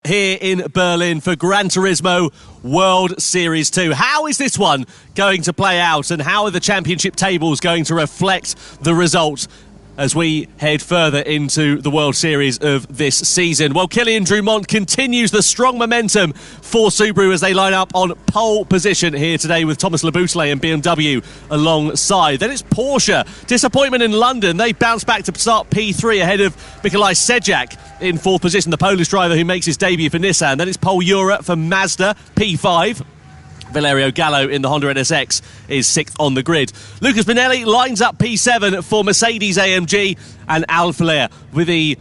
here in Berlin for Gran Turismo World Series 2. How is this one going to play out, and how are the championship tables going to reflect the result as we head further into the World Series of this season? Well, Kylian Drumont continues the strong momentum for Subaru as they line up on pole position here today with Thomas Leboutelet and BMW alongside. Then it's Porsche. Disappointment in London. They bounce back to start P3 ahead of Nikolai Sejak in fourth position, the Polish driver who makes his debut for Nissan. Then it's Pole Europe for Mazda, P5. Valerio Gallo in the Honda NSX is sixth on the grid. Lucas Binelli lines up P7 for Mercedes-AMG, and Al Flair with the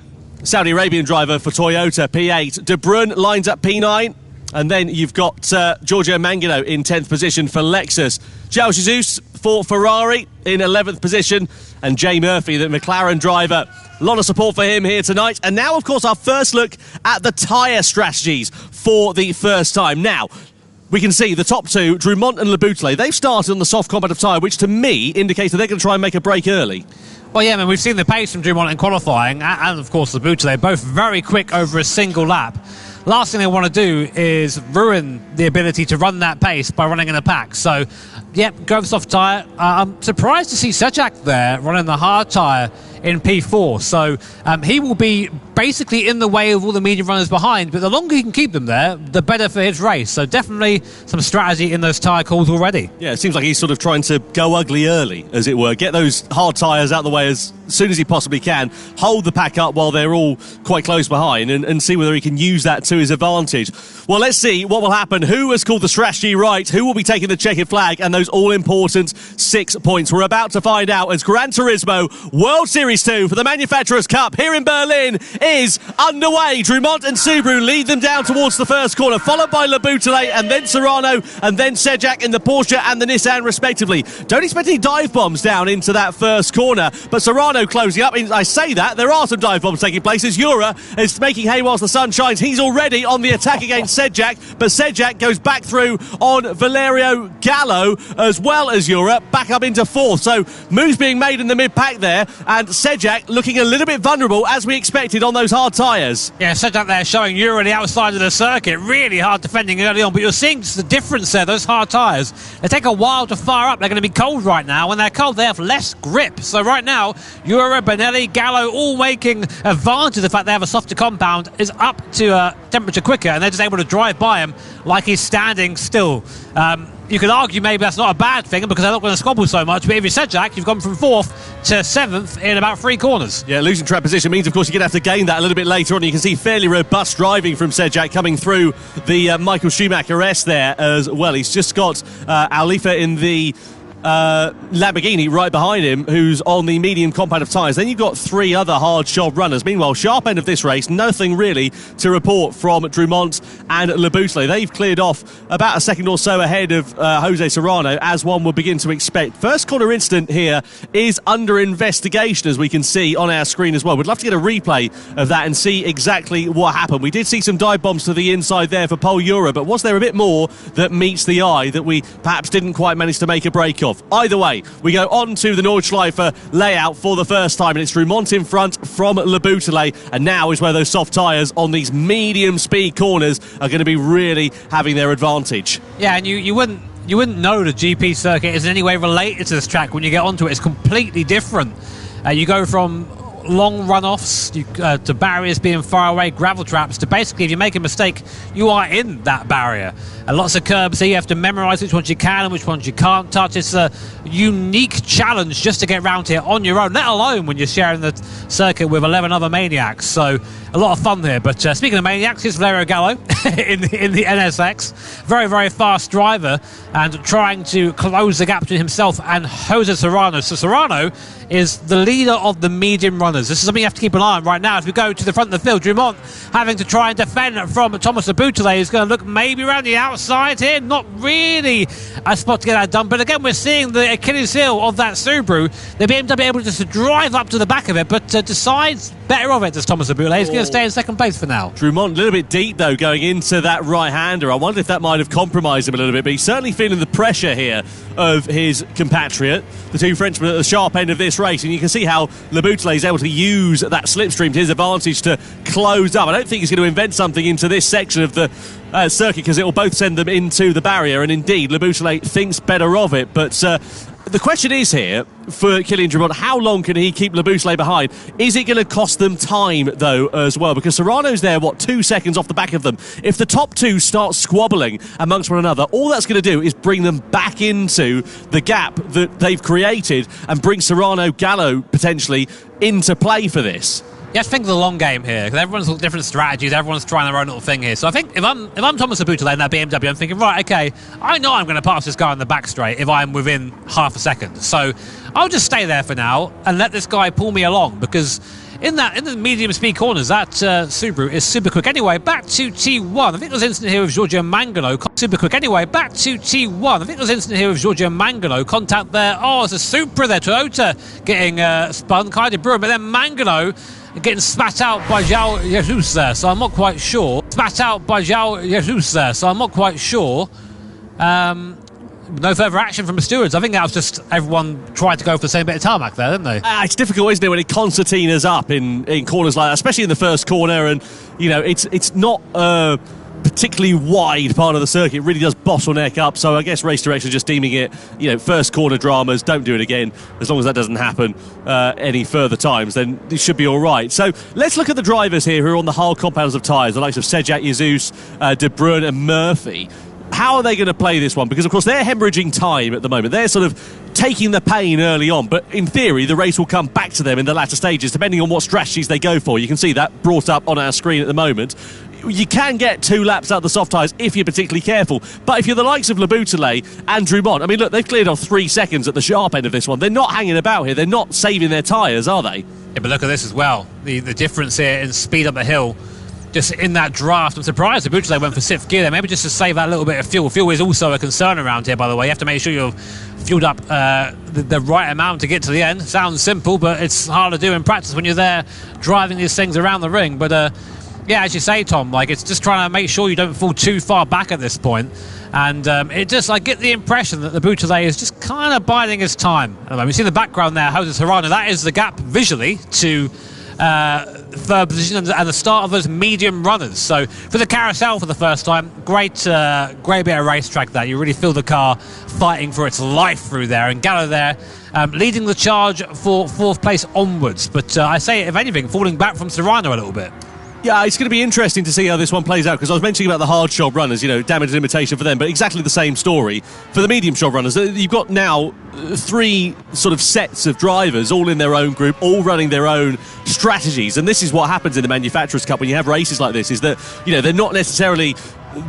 Saudi Arabian driver for Toyota, P8. De Bruyne lines up P9, and then you've got Giorgio Mangano in 10th position for Lexus. João Jesus for Ferrari in 11th position, and Jay Murphy, the McLaren driver. A lot of support for him here tonight. And now, of course, our first look at the tyre strategies for the first time. Now, we can see the top two, Drumont and Leboutelet, they've started on the soft competitive tyre, which to me indicates that they're going to try and make a break early. Well, yeah, I mean, we've seen the pace from Drumont in qualifying, and of course Leboutelet, both very quick over a single lap. Last thing they want to do is ruin the ability to run that pace by running in a pack. So, yep, go for soft tyre. I'm surprised to see Sejak there running the hard tyre in P4. So he will be basically in the way of all the medium runners behind, but the longer he can keep them there, the better for his race. So definitely some strategy in those tyre calls already. Yeah, it seems like he's sort of trying to go ugly early, as it were. Get those hard tyres out of the way as soon as he possibly can. Hold the pack up while they're all quite close behind and see whether he can use that to his advantage. Well, let's see what will happen. Who has called the strategy right? Who will be taking the checkered flag and those all-important 6 points? We're about to find out as Gran Turismo World Series 2 for the Manufacturers' Cup here in Berlin is underway. Drumont and Subaru lead them down towards the first corner, followed by Leboutelet and then Serrano and then Sejak in the Porsche and the Nissan respectively. Don't expect any dive bombs down into that first corner, but Serrano closing up. I say that, there are some dive bombs taking place as Jura is making hay whilst the sun shines. He's already on the attack against Sejak, but Sejak goes back through on Valerio Gallo as well as Jura, back up into fourth. So moves being made in the mid-pack there, and Sejak looking a little bit vulnerable as we expected on those hard tyres. Yeah, Sejak there showing Jura the outside of the circuit, really hard defending early on, but you're seeing just the difference there. Those hard tyres, they take a while to fire up. They're going to be cold right now. When they're cold, they have less grip. So right now, Jura, Benelli, Gallo all making advantage of the fact they have a softer compound, is up to temperature quicker, and they're just able to drive by him like he's standing still. You could argue maybe that's not a bad thing because they're not going to squabble so much, but if you're Sejak, you've gone from fourth to seventh in about 3 corners. Yeah, losing track position means, of course, you're going to have to gain that a little bit later on. You can see fairly robust driving from Sejak coming through the Michael Schumacher S there as well. He's just got Alifa in the Lamborghini right behind him, who's on the medium compound of tyres. Then you've got 3 other hard shod runners. Meanwhile, sharp end of this race, nothing really to report from Drumont and Leboutelet. They've cleared off about a second or so ahead of Jose Serrano, as one would begin to expect. First corner incident here is under investigation, as we can see on our screen as well. We'd love to get a replay of that and see exactly what happened. We did see some dive bombs to the inside there for Pole Euro, but was there a bit more that meets the eye that we perhaps didn't quite manage to make a break of? Either way, we go on to the Nordschleife layout for the first time, and it's Drumont in front from Leboutelet, and now is where those soft tyres on these medium speed corners are going to be really having their advantage. Yeah, and you wouldn't know the GP circuit is in any way related to this track when you get onto it. It's completely different. You go from long runoffs to barriers being far away, gravel traps, to basically if you make a mistake you are in that barrier, and lots of curbs here. You have to memorise which ones you can and which ones you can't touch. It's a unique challenge just to get round here on your own, let alone when you're sharing the circuit with 11 other maniacs. So a lot of fun here. But speaking of maniacs, here's Valerio Gallo in the NSX, very, very fast driver, and trying to close the gap between himself and Jose Serrano. So Serrano is the leader of the medium runners. This is something you have to keep an eye on right now as we go to the front of the field. Drumont having to try and defend from Thomas Leboutelet, who's going to look maybe around the outside here. Not really a spot to get that done, but again we're seeing the Achilles heel of that Subaru. The BMW able to just drive up to the back of it, but decides better of it, does Thomas Abule. He's going to stay in second place for now. Drumont a little bit deep, though, going into that right-hander. I wonder if that might have compromised him a little bit, but he's certainly feeling the pressure here of his compatriot, the two Frenchmen at the sharp end of this race, and you can see how Le Boutelet is able to use that slipstream to his advantage to close up. I don't think he's going to invent something into this section of the circuit, because it will both send them into the barrier, and indeed Le Boutelet thinks better of it. But the question is here for Kylian Drumont, how long can he keep Le Boutelet behind? Is it going to cost them time, though, as well? Because Serrano's there, 2 seconds off the back of them. If the top two start squabbling amongst one another, all that's going to do is bring them back into the gap that they've created and bring Serrano, Gallo, potentially, into play for this. You have to think of the long game here, because everyone's got different strategies, everyone's trying their own little thing here. So I think if I'm Thomas Aboutelet in that BMW, I'm thinking, right, okay, I know I'm going to pass this guy on the back straight if I'm within half a second. So I'll just stay there for now and let this guy pull me along, because in the medium speed corners, that Subaru is super quick. Anyway, back to T1. I think there was an incident here with Giorgio Mangano. Super quick. Anyway, back to T1. I think there was an incident here with Giorgio Mangano. Contact there. Oh, it's a Supra there. Toyota getting spun. Kai de Bruyne, but then Mangano getting spat out by João Jesus there, so I'm not quite sure. No further action from the stewards. I think that was just everyone tried to go for the same bit of tarmac there, didn't they? It's difficult, isn't it, when it concertinas up in corners like that, especially in the first corner, and it's not particularly wide part of the circuit. It really does bottleneck up, so I guess race direction just deeming it, first corner dramas, don't do it again. As long as that doesn't happen any further times, then it should be all right. So let's look at the drivers here who are on the hard compounds of tyres, the likes of Sejak, Jesus, De Bruyne and Murphy. How are they going to play this one? Because, of course, they're hemorrhaging time at the moment. They're sort of taking the pain early on, but in theory, the race will come back to them in the latter stages, depending on what strategies they go for. You can see that brought up on our screen at the moment. You can get 2 laps out of the soft tyres if you're particularly careful. But if you're the likes of Le Boutelet and Drumont, I mean, look, they've cleared off 3 seconds at the sharp end of this one. They're not hanging about here. They're not saving their tyres, are they? Yeah, but look at this as well. The difference here in speed up the hill. Just in that draft, I'm surprised the Boutelet went for 6th gear there, maybe just to save that little bit of fuel. Fuel is also a concern around here, by the way. You have to make sure you've fueled up the right amount to get to the end. Sounds simple, but it's hard to do in practice when you're there driving these things around the ring. But yeah, as you say, Tom, it's just trying to make sure you don't fall too far back at this point. And it just, I get the impression that the Boutelet is just kind of biding his time. You see in the background there, Jose Serrano, that is the gap visually to third position and the start of those medium runners. So for the carousel for the first time, great bit of racetrack there. You really feel the car fighting for its life through there, and Gallo there leading the charge for 4th place onwards. But I say, if anything, falling back from Serrano a little bit. Yeah, it's going to be interesting to see how this one plays out, because I was mentioning about the hard shod runners, damage and limitation for them, but exactly the same story for the medium shod runners. You've got now 3 sort of sets of drivers, all in their own group, all running their own strategies, and this is what happens in the Manufacturers' Cup when you have races like this, is that, they're not necessarily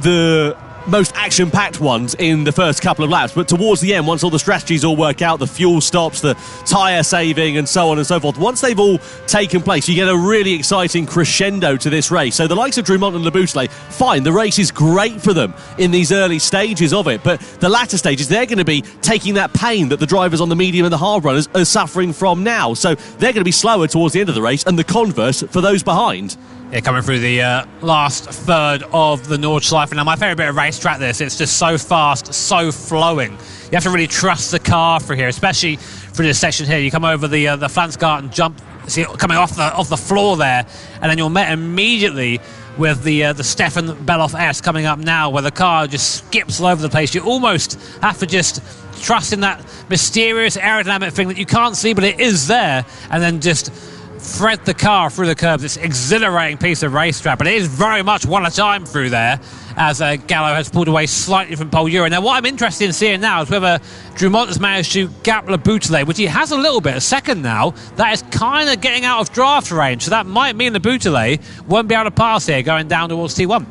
the most action-packed ones in the first couple of laps, but towards the end, once all the strategies all work out, the fuel stops, the tyre saving and so on and so forth, once they've all taken place, you get a really exciting crescendo to this race. So the likes of Drumont and Le Boutelet, fine, the race is great for them in these early stages of it, but the latter stages, they're going to be taking that pain that the drivers on the medium and the hard runners are suffering from now, so they're going to be slower towards the end of the race, and the converse for those behind. Yeah, coming through the last third of the Nordschleife. Now, my favourite bit of racetrack, it's just so fast, so flowing. You have to really trust the car through here, especially through this section here. You come over the Flansgarten jump, see it coming off the floor there, and then you're met immediately with the Stefan Beloff S coming up now, where the car just skips all over the place. You almost have to just trust in that mysterious aerodynamic thing that you can't see, but it is there, and then just thread the car through the curbs. It's an exhilarating piece of racetrack, but it is very much one at a time through there, as Gallo has pulled away slightly from Paul Euro. Now, what I'm interested in seeing now is whether Drumont has managed to gap Le Boutelet, which he has a little bit, a second now. That is kind of getting out of draft range, so that might mean Le Boutelet won't be able to pass here going down towards T1.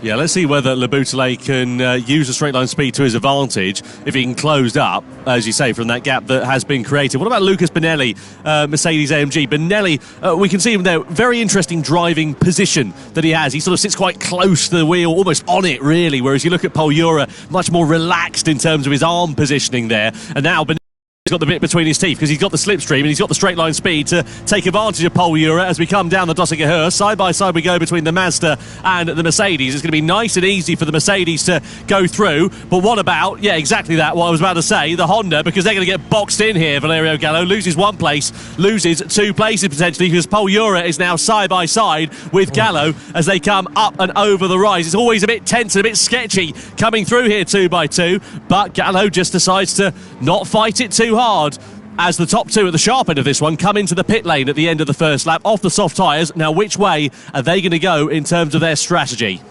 Yeah, let's see whether Le Boutelet can use the straight line speed to his advantage, if he can close up, as you say, from that gap that has been created. What about Lucas Benelli, Mercedes-AMG? Benelli, we can see him there, very interesting driving position that he has. He sort of sits quite close to the wheel, almost on it, really, whereas you look at Paul Euro, much more relaxed in terms of his arm positioning there. And now Benelli He's got the bit between his teeth because he's got the slipstream and he's got the straight line speed to take advantage of Pol Ura as we come down the Dossiger Her. Side by side we go between the Mazda and the Mercedes. It's going to be nice and easy for the Mercedes to go through. But what about, yeah, exactly that, what I was about to say, the Honda, because they're going to get boxed in here. Valerio Gallo loses one place, loses two places potentially, because Pol Ura is now side by side with Gallo as they come up and over the rise. It's always a bit tense and a bit sketchy coming through here 2 by 2, but Gallo just decides to not fight it too hard as the top two at the sharp end of this one come into the pit lane at the end of the first lap off the soft tyres. Now, which way are they going to go in terms of their strategy?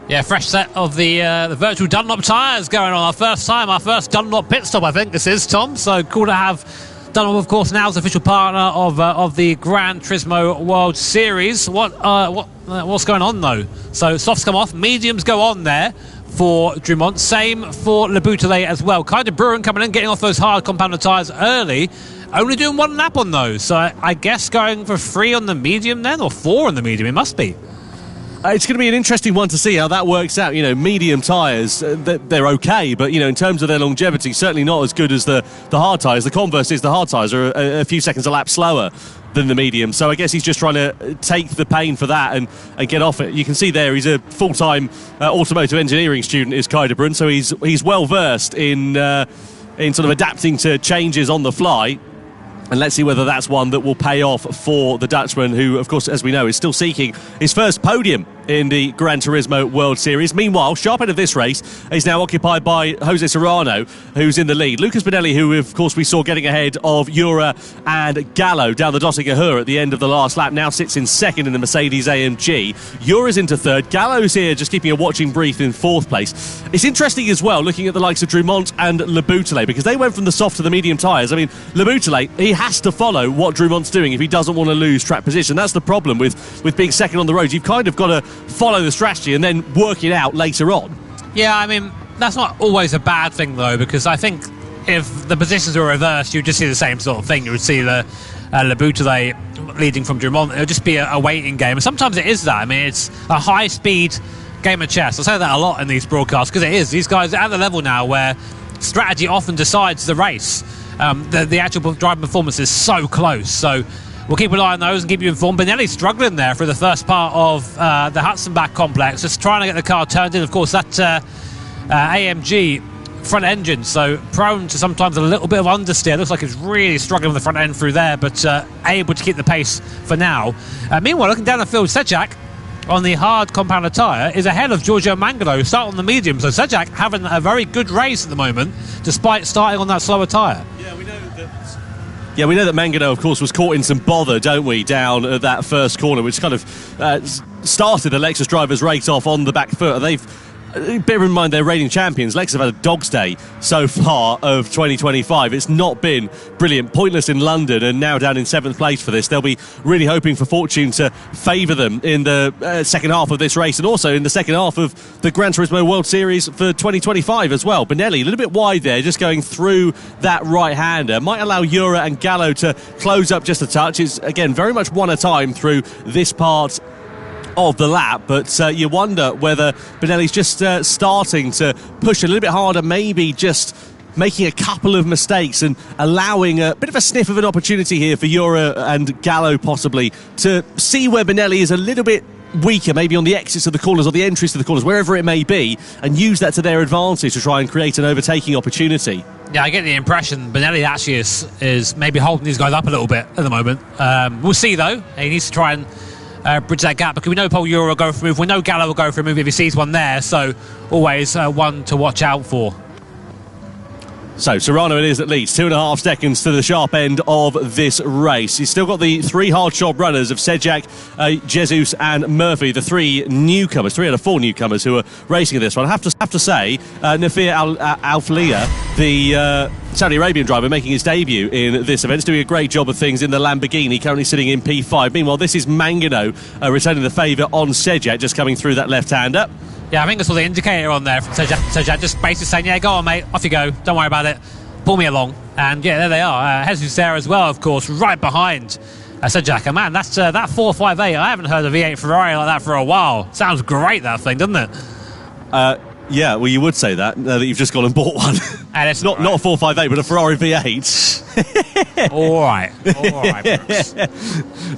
Yeah, fresh set of the virtual Dunlop tyres going on. Our first Dunlop pit stop, I think this is, Tom. So cool to have Dunlop, of course, now as official partner of the Gran Turismo World Series. What's going on though? So softs come off, mediums go on there for Drummond. Same for Le Bouteille as well. Kind of Bruin coming in, getting off those hard compounded tyres early. Only doing one lap on those. So I guess going for 3 on the medium then, or 4 on the medium, it must be. It's going to be an interesting one to see how that works out. You know, medium tyres, they're okay, but, you know, in terms of their longevity, certainly not as good as the hard tyres. The converse is the hard tyres are a few seconds a lap slower than the medium. So I guess he's just trying to take the pain for that and get off it. You can see there he's a full-time automotive engineering student, is Kai de Bruyne, so he's well versed in sort of adapting to changes on the fly. And let's see whether that's one that will pay off for the Dutchman, who, of course, as we know, is still seeking his first podium in the Gran Turismo World Series. Meanwhile, sharp end of this race is now occupied by Jose Serrano, who's in the lead. Lucas Bonelli, who, of course, we saw getting ahead of Ura and Gallo down the Dossiger Her at the end of the last lap, now sits in second in the Mercedes AMG. Ura's into third. Gallo's here just keeping a watching brief in fourth place. It's interesting as well, looking at the likes of Drummond and Le Bouteille, because they went from the soft to the medium tyres. I mean, Le Bouteille, he has to follow what Drummond's doing if he doesn't want to lose track position. That's the problem with being second on the road. You've kind of got to follow the strategy and then work it out later on. Yeah, I mean, that's not always a bad thing, though, because I think if the positions were reversed, you'd just see the same sort of thing. You would see the Le Bouteille leading from Drummond. It would just be a waiting game. And sometimes it is that. I mean, it's a high-speed game of chess. I say that a lot in these broadcasts because it is. These guys are at the level now where strategy often decides the race. The actual driving performance is so close. So we'll keep an eye on those and keep you informed. Bonelli's struggling there for the first part of the Hudson-Back complex, just trying to get the car turned in. Of course, that AMG front engine, so prone to sometimes a little bit of understeer. Looks like he's really struggling with the front end through there, but able to keep the pace for now. Meanwhile, looking down the field, Sejak on the hard compounded tyre is ahead of Giorgio Mangano, who started on the medium. So Sejak having a very good race at the moment, despite starting on that slower tyre. Yeah, we know that Mangano, of course, was caught in some bother, don't we, down at that first corner, which kind of started the Lexus drivers' race off on the back foot. They've, bear in mind, they're reigning champions. Lexus have had a dog's day so far of 2025. It's not been brilliant. Pointless in London and now down in 7th place for this. They'll be really hoping for fortune to favour them in the second half of this race and also in the second half of the Gran Turismo World Series for 2025 as well. Bonelli, a little bit wide there, just going through that right-hander. Might allow Ura and Gallo to close up just a touch. It's, again, very much one at a time through this part of the lap, but you wonder whether Bonelli's just starting to push a little bit harder, maybe just making a couple of mistakes and allowing a bit of a sniff of an opportunity here for Ura and Gallo possibly to see where Bonelli is a little bit weaker, maybe on the exits of the corners or the entries to the corners, wherever it may be, and use that to their advantage to try and create an overtaking opportunity. Yeah, I get the impression Bonelli actually is maybe holding these guys up a little bit at the moment. We'll see, though. He needs to try and bridge that gap, because we know Pol Ura will go for a move. We know Gallo will go for a move if he sees one there, so always one to watch out for. So Serrano it is at least 2.5 seconds to the sharp end of this race. He's still got the 3 hard job runners of Sejak, Jesus and Murphy, the 3 newcomers, 3 out of 4 newcomers who are racing in this one. I have to say, Nafir Al-Flia, the Saudi Arabian driver making his debut in this event, is doing a great job of things in the Lamborghini, currently sitting in P5. Meanwhile, this is Mangano returning the favour on Sejak, just coming through that left-hander. Yeah, I think I saw the indicator on there from Sejak just basically saying, yeah, go on, mate, off you go, don't worry about it, pull me along. And yeah, there they are. Jesus there as well, of course, right behind Sejak. And man, that's that 458. I haven't heard a V8 Ferrari like that for a while. Sounds great, that thing, doesn't it? Yeah, well, you would say that, that you've just gone and bought one. And it's not a 458, but a Ferrari V8. All right, Brooks.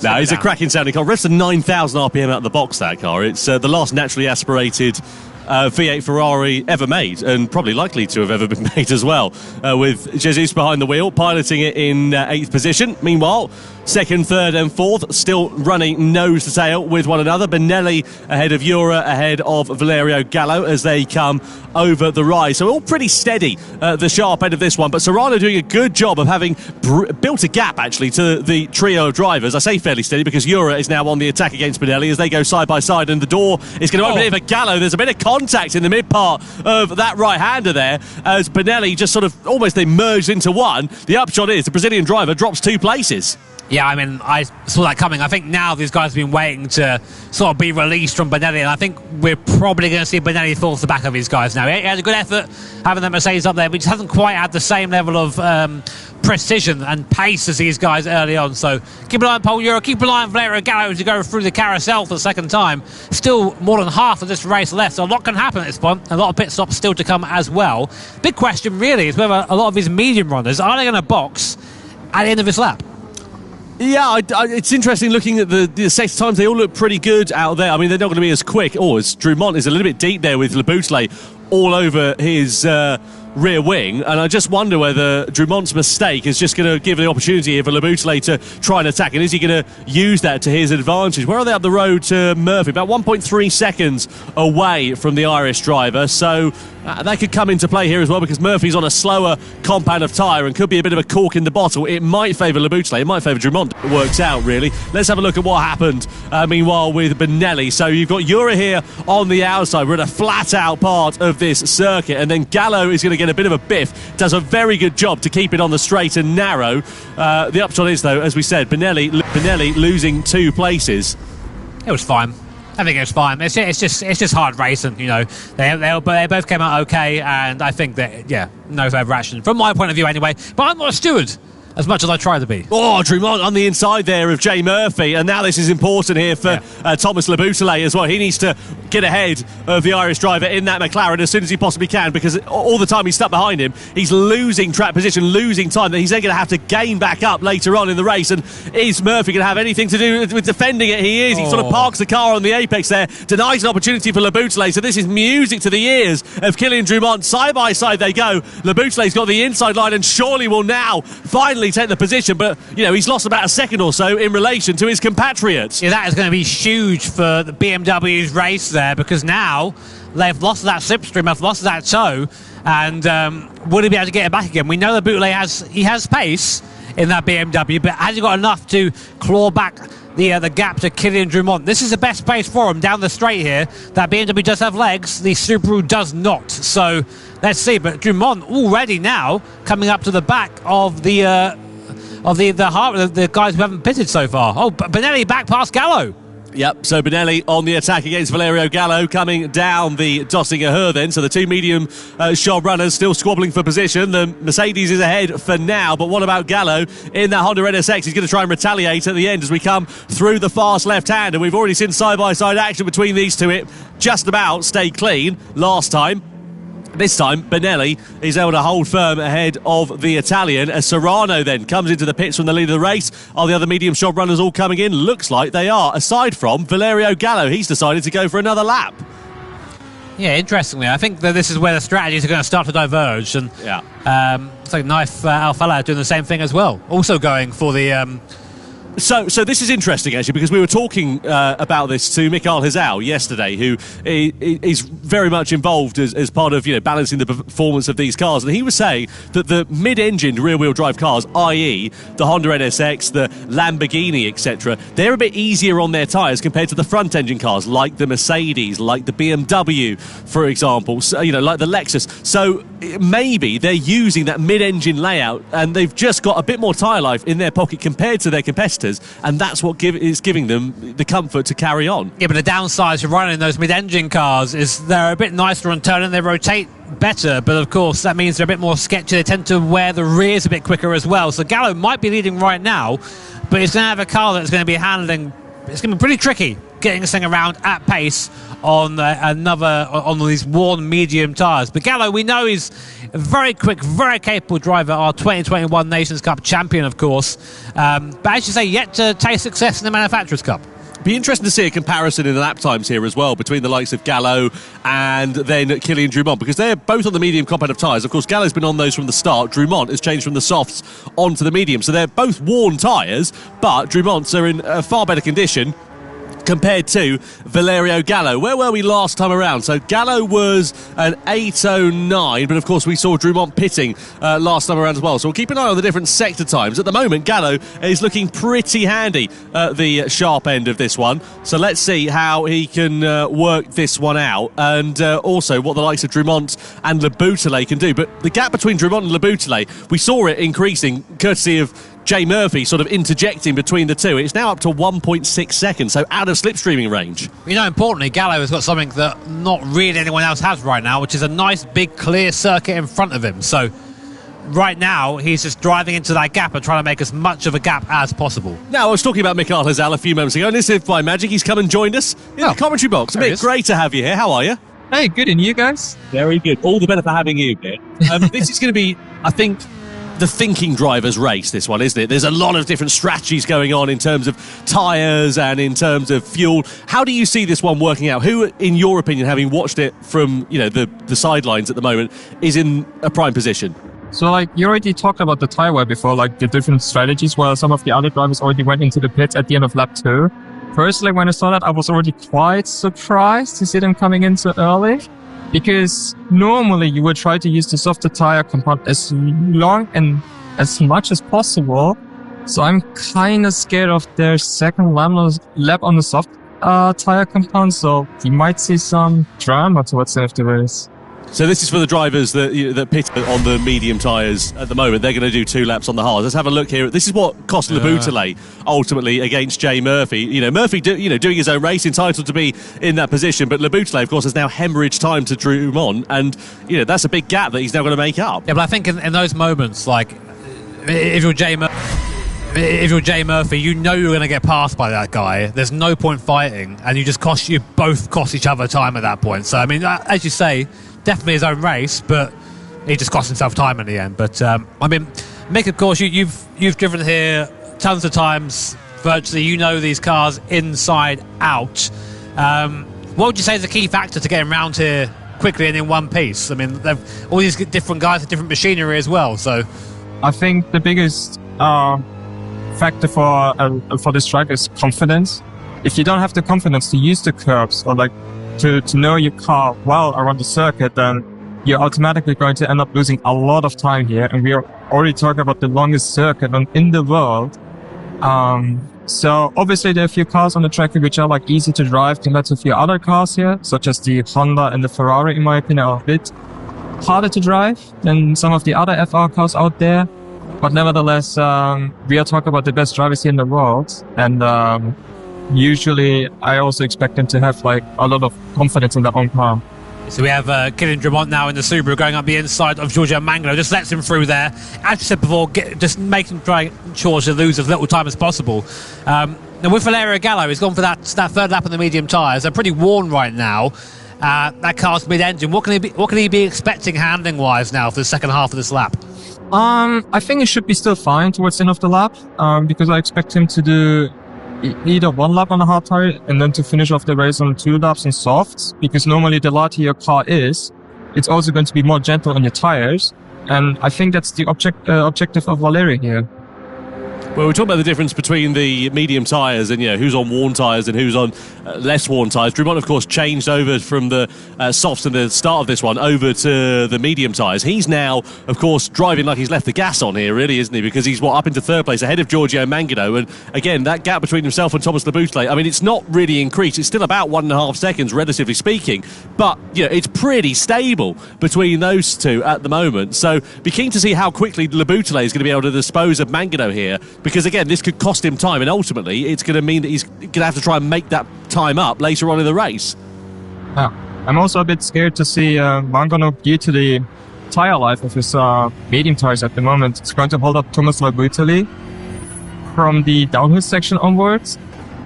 No, it's a cracking sounding car. Rest of 9,000 RPM out of the box, that car. It's the last naturally aspirated V8 Ferrari ever made, and probably likely to have ever been made as well, with Jesus behind the wheel, piloting it in 8th position. Meanwhile, 2nd, 3rd and 4th still running nose to tail with one another. Benelli ahead of Jura, ahead of Valerio Gallo as they come over the rise. So all pretty steady at the sharp end of this one, but Serrano doing a good job of having built a gap actually to the trio of drivers. I say fairly steady because Jura is now on the attack against Benelli as they go side by side, and the door is going to open here for Gallo. There's a bit of contact in the mid part of that right-hander there as Benelli just sort of almost they merged into one. The upshot is the Brazilian driver drops 2 places. Yeah, I mean, I saw that coming. I think now these guys have been waiting to sort of be released from Benelli, and I think we're probably going to see Benelli fall to the back of these guys now. He had a good effort having the Mercedes up there, but he just hasn't quite had the same level of precision and pace as these guys early on. So keep an eye on Paul Euro, keep an eye on Valerio Gallo as you go through the carousel for the second time. Still more than half of this race left, so a lot can happen at this point. A lot of pit stops still to come as well. Big question really is whether a lot of these medium runners, are they going to box at the end of this lap? Yeah, it's interesting looking at the set times. They all look pretty good out there. I mean, they're not going to be as quick. As Drumont is a little bit deep there with Laboutelet all over his rear wing, and I just wonder whether Drumont's mistake is just going to give the opportunity for Laboutelet to try and attack, and is he going to use that to his advantage? Where are they up the road to Murphy? About 1.3 seconds away from the Irish driver, so that could come into play here as well, because Murphy's on a slower compound of tyre and could be a bit of a cork in the bottle. It might favour Laboutelet, it might favour Drumont. It works out, really. Let's have a look at what happened, meanwhile, with Benelli. So you've got Jura here on the outside. We're at a flat-out part of this circuit, and then Gallo is going to get a bit of a biff. Does a very good job to keep it on the straight and narrow. The upshot is, though, as we said, Benelli losing 2 places. It was fine. I think it was fine. It's just hard racing, you know. They both came out okay, and I think that, yeah, no further action from my point of view anyway. But I'm not a steward, as much as I try to be. Drumont on the inside there of Jay Murphy, and now this is important here for Thomas Laboutelet as well. He needs to get ahead of the Irish driver in that McLaren as soon as he possibly can, because all the time he's stuck behind him, he's losing track position, losing time that he's then going to have to gain back up later on in the race. And is Murphy going to have anything to do with defending it? He is. He sort of parks the car on the apex there, denies an opportunity for Laboutelet. So this is music to the ears of Kylian Drumont. Side by side they go. Laboutelet's got the inside line and surely will now finally take the position, but you know, he's lost about a second or so in relation to his compatriots. Yeah, that is going to be huge for the BMW's race there, because now they've lost that slipstream, they've lost that toe, and will he be able to get it back again? We know that Laboutelet has pace in that BMW, but has he got enough to claw back the gap to Kylian Drumont? This is the best pace for him down the straight here. That BMW does have legs, the Subaru does not. So let's see. But Drumont already now coming up to the back of the guys who haven't pitted so far. Benelli back past Gallo. Yep, so Benelli on the attack against Valerio Gallo coming down the Dossinger Her then. So the 2 medium shod runners still squabbling for position. The Mercedes is ahead for now, but what about Gallo in that Honda NSX? He's going to try and retaliate at the end as we come through the fast left hand, and we've already seen side-by-side action between these two. It just about stayed clean last time. This time, Benelli is able to hold firm ahead of the Italian as Serrano then comes into the pits from the lead of the race. Are the other medium shod runners all coming in? Looks like they are, aside from Valerio Gallo. He's decided to go for another lap. Yeah, interestingly, I think that this is where the strategies are going to start to diverge. And it's like Knife Alfala doing the same thing as well. Also going for the... So this is interesting, actually, because we were talking about this to Mikael Hizal yesterday, who is very much involved as part of balancing the performance of these cars, and he was saying that the mid-engined rear-wheel drive cars, i.e. the Honda NSX, the Lamborghini, etc., they're a bit easier on their tyres compared to the front-engine cars, like the Mercedes, like the BMW, for example, so, like the Lexus. So maybe they're using that mid-engine layout, and they've just got a bit more tyre life in their pocket compared to their competitors. And that's what is giving them the comfort to carry on. Yeah, but the downside to running those mid-engine cars is they're a bit nicer on turn and they rotate better, but of course that means they're a bit more sketchy. They tend to wear the rears a bit quicker as well. So Gallo might be leading right now, but he's going to have a car that's going to be handling... It's going to be pretty tricky getting this thing around at pace on on these worn medium tyres. But Gallo, we know he's a very quick, very capable driver, our 2021 Nations Cup champion, of course. But as you say, yet to taste success in the Manufacturers' Cup. Be interesting to see a comparison in the lap times here as well between the likes of Gallo and then Kylian Drumont, because they're both on the medium competitive tyres. Of course, Gallo's been on those from the start. Drumont has changed from the softs onto the medium. So they're both worn tyres, but Drumont's are in a far better condition compared to Valerio Gallo. Where were we last time around? So Gallo was an 8:09, but of course we saw Drumont pitting last time around as well. So we'll keep an eye on the different sector times. At the moment, Gallo is looking pretty handy at the sharp end of this one. So let's see how he can work this one out, and also what the likes of Drumont and Le Boutelet can do. But the gap between Drumont and Le Boutelet, we saw it increasing courtesy of Jay Murphy sort of interjecting between the two. It's now up to 1.6 seconds, so out of slipstreaming range. You know, importantly, Gallo has got something that not really anyone else has right now, which is a nice, big, clear circuit in front of him. So right now, he's just driving into that gap and trying to make as much of a gap as possible. Now, I was talking about Mikael Hazal a few moments ago, and this is by magic. He's come and joined us in the commentary box. Mick, great to have you here. How are you? Hey, good, and you guys? Very good. All the better for having you here. This is going to be, I think, the thinking driver's race, this one, isn't it? There's a lot of different strategies going on in terms of tyres and in terms of fuel. How do you see this one working out? Who, in your opinion, having watched it from the sidelines at the moment, is in a prime position? So, like, you already talked about the tyre wear before, like the different strategies, where some of the other drivers already went into the pits at the end of lap 2. Personally, when I saw that, I was already quite surprised to see them coming in so early. Because normally you would try to use the softer tire compound as long and as much as possible. So I'm kind of scared of their second lap on the soft tire compound. So you might see some drama towards the end of the race. So this is for the drivers that pit on the medium tyres at the moment. They're going to do 2 laps on the hards. Let's have a look here. This is what cost Le Boutelet ultimately against Jay Murphy. Murphy doing his own race, entitled to be in that position, but Le Boutelet, of course, has now hemorrhaged time to Drumont, and that's a big gap that he's now going to make up. Yeah, but I think in those moments, like if you're Jay Murphy, you know you're going to get passed by that guy. There's no point fighting, and you both cost each other time at that point. So I mean, as you say, definitely his own race, but he just cost himself time in the end. But I mean, Mick, of course, you've driven here tons of times. Virtually, you know these cars inside out. What would you say is the key factor to getting around here quickly and in one piece? I mean, they've all these different guys with different machinery as well. So, I think the biggest factor for this track is confidence. If you don't have the confidence to use the curbs or like to know your car well around the circuit, then you're automatically going to end up losing a lot of time here. And we are already talking about the longest circuit in the world. So obviously there are a few cars on the track which are like easy to drive compared to a few other cars here, such as the Honda and the Ferrari, in my opinion, are a bit harder to drive than some of the other FR cars out there. But nevertheless, we are talking about the best drivers here in the world. And usually I also expect them to have like a lot of confidence in their own car. So we have Kylian Drumont now in the Subaru going up the inside of Giorgio Mangano. Just lets him through there. As you said before, just making sure to lose as little time as possible. Now with Valerio Gallo, he's gone for that third lap on the medium tyres. They're pretty worn right now. That car's mid-engine. What can he be expecting handling-wise now for the second half of this lap? I think it should be still fine towards the end of the lap, because I expect him to do either 1 lap on a hard tire and then to finish off the race on 2 laps on softs, because normally the lighter your car is, it's also going to be more gentle on your tires, and I think that's the objective of Valerio here. Well, we're talking about the difference between the medium tyres and who's on worn tyres and who's on less worn tyres. Drumont, of course, changed over from the softs in the start of this one over to the medium tyres. He's now, of course, driving like he's left the gas on here, really, isn't he? Because he's up into third place ahead of Giorgio Mangano. And again, that gap between himself and Thomas Le Boutelet, I mean, it's not really increased. It's still about 1.5 seconds, relatively speaking. But it's pretty stable between those two at the moment. So be keen to see how quickly Le Boutelet is going to be able to dispose of Mangano here. Because, again, this could cost him time, and ultimately it's going to mean that he's going to have to try and make that time up later on in the race. Yeah. I'm also a bit scared to see Mangano, due to the tyre life of his medium tyres at the moment, it's going to hold up Thomas Le Boutelet from the downhill section onwards.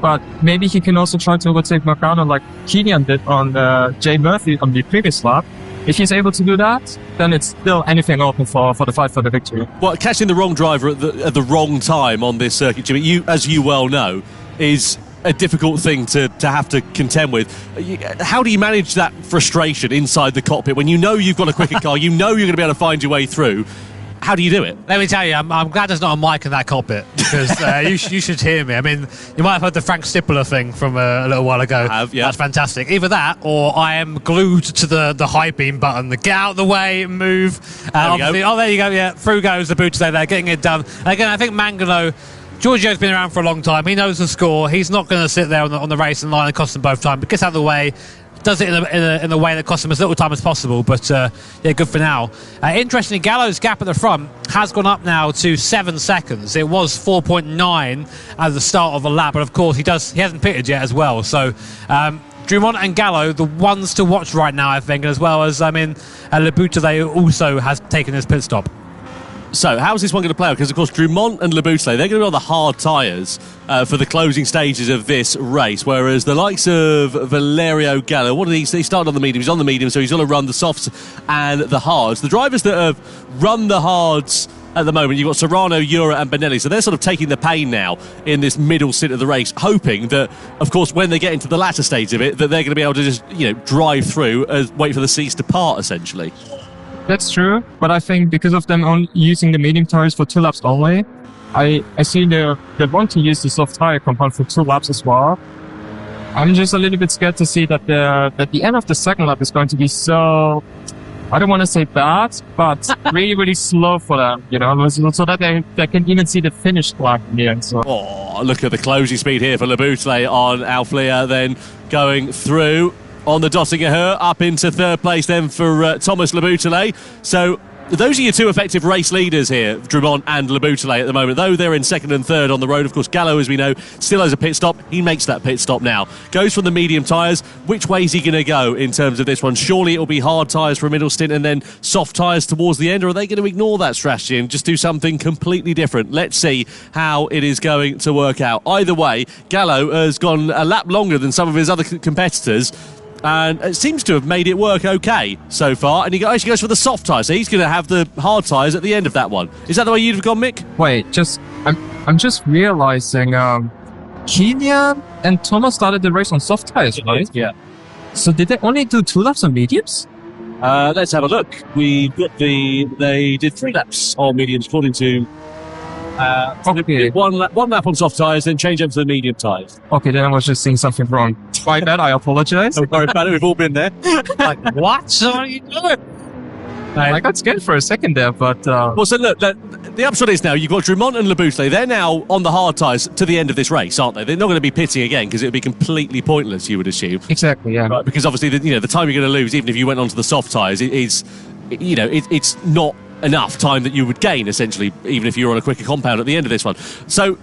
but maybe he can also try to overtake Morgano like Kilian did on Jay Murphy on the previous lap. If he's able to do that, then it's still anything open for the fight for the victory. Well, catching the wrong driver at the wrong time on this circuit, Jimmy, as you well know, is a difficult thing to have to contend with. How do you manage that frustration inside the cockpit when you know you've got a quicker car, you know you're going to be able to find your way through? How do you do it? Let me tell you, I'm glad there's not a mic in that cockpit, because you should hear me. I mean, you might have heard the Frank Stippler thing from a little while ago. I have, yeah. That's fantastic. Either that, or I am glued to the high beam button. The get out of the way, move. There you go. Oh, there you go. Yeah, through goes the Butterley there, getting it done. And again, I think Mangano, Giorgio's been around for a long time. He knows the score. He's not going to sit there on the racing line and cost them both time, but gets out of the way. Does it in a way that costs him as little time as possible, but yeah, good for now. Interestingly, Gallo's gap at the front has gone up now to 7 seconds. It was 4.9 at the start of the lap, but of course he hasn't pitted yet as well. So Drummond and Gallo, the ones to watch right now, I think, as well as Le Bouteille also has taken his pit stop. So, how's this one going to play out? Because, of course, Drummond and Le Bouteille, they're going to be on the hard tyres for the closing stages of this race, whereas the likes of Valerio Gallo, what are these? He started on the medium, he's on the medium, so he's going to run the softs and the hards. The drivers that have run the hards at the moment, you've got Serrano, Ura and Benelli, so they're sort of taking the pain now in this middle stint of the race, hoping that, of course, when they get into the latter stage of it, that they're going to be able to just, drive through, wait for the seas to part, essentially. That's true, but I think because of them only using the medium tires for 2 laps only, I see they want to use the soft tire compound for 2 laps as well. I'm just a little bit scared to see that the end of the second lap is going to be so, I don't want to say bad, but really, really slow for them, so that they can even see the finish line in the end. So. Oh, look at the closing speed here for Le Bouteille on Alflia, then going through on the Dottinger up into third place then for Thomas Le Bouteille. So those are your 2 effective race leaders here, Drummond and Le Bouteille at the moment. Though they're in second and third on the road, of course, Gallo, as we know, still has a pit stop. He makes that pit stop now. Goes from the medium tyres. Which way is he going to go in terms of this one? Surely it'll be hard tyres for a middle stint and then soft tyres towards the end, or are they going to ignore that strategy and just do something completely different? Let's see how it is going to work out. Either way, Gallo has gone a lap longer than some of his other competitors, and it seems to have made it work okay so far, and he actually goes for the soft tyres, so he's going to have the hard tyres at the end of that one. Is that the way you'd have gone, Mick? Wait, I'm just realizing Kilian and Thomas started the race on soft tyres, right? Yeah. So did they only do 2 laps on mediums? Let's have a look. They did 3 laps on mediums according to Okay. one lap on soft tyres, then change them to the medium tyres. Okay, then I was just seeing something wrong. By that, I apologize. Don't worry about it, we've all been there. Like, what are you doing? I got scared for a second there, but... Well, so look, the upshot is now you've got Drummond and Le Bouteille. They're now on the hard tyres to the end of this race, aren't they? They're not going to be pitting again because it would be completely pointless, you would assume. Exactly, yeah. Right, because obviously, the time you're going to lose, even if you went onto the soft tyres, it's not enough time that you would gain, essentially, even if you're on a quicker compound at the end of this one. So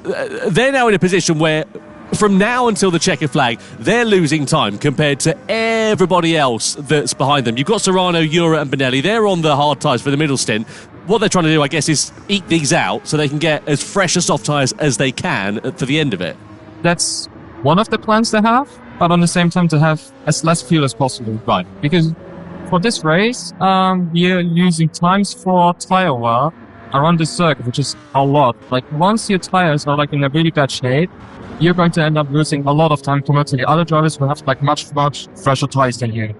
they're now in a position where, from now until the checker flag, they're losing time compared to everybody else that's behind them. You've got Serrano, Ura and Benelli. They're on the hard tyres for the middle stint. What they're trying to do, I guess, is eke these out so they can get as fresh a soft tyres as they can for the end of it. That's one of the plans they have, but on the same time to have as less fuel as possible. Right. Because for this race, we're using times for tire wear around the circuit, which is a lot. Like, once your tires are in a really bad shape, you're going to end up losing a lot of time compared to the other drivers who have much fresher tires than you.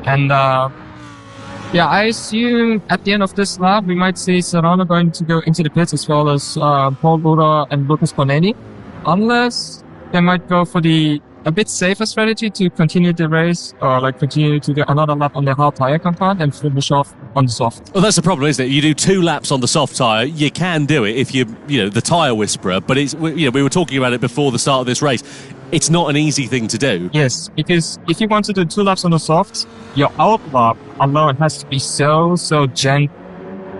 And I assume at the end of this lap we might see Serrano going to go into the pits as well as Paul Ura and Lucas Bonelli, unless they might go for a bit safer strategy to continue the race, or continue to get another lap on the hard tire compound and finish off on the soft. Well, that's the problem, isn't it? You do 2 laps on the soft tyre, you can do it if you're, the tyre whisperer, but it's, we were talking about it before the start of this race. It's not an easy thing to do. Yes, because if you want to do 2 laps on the soft, your out lap alone has to be so gentle.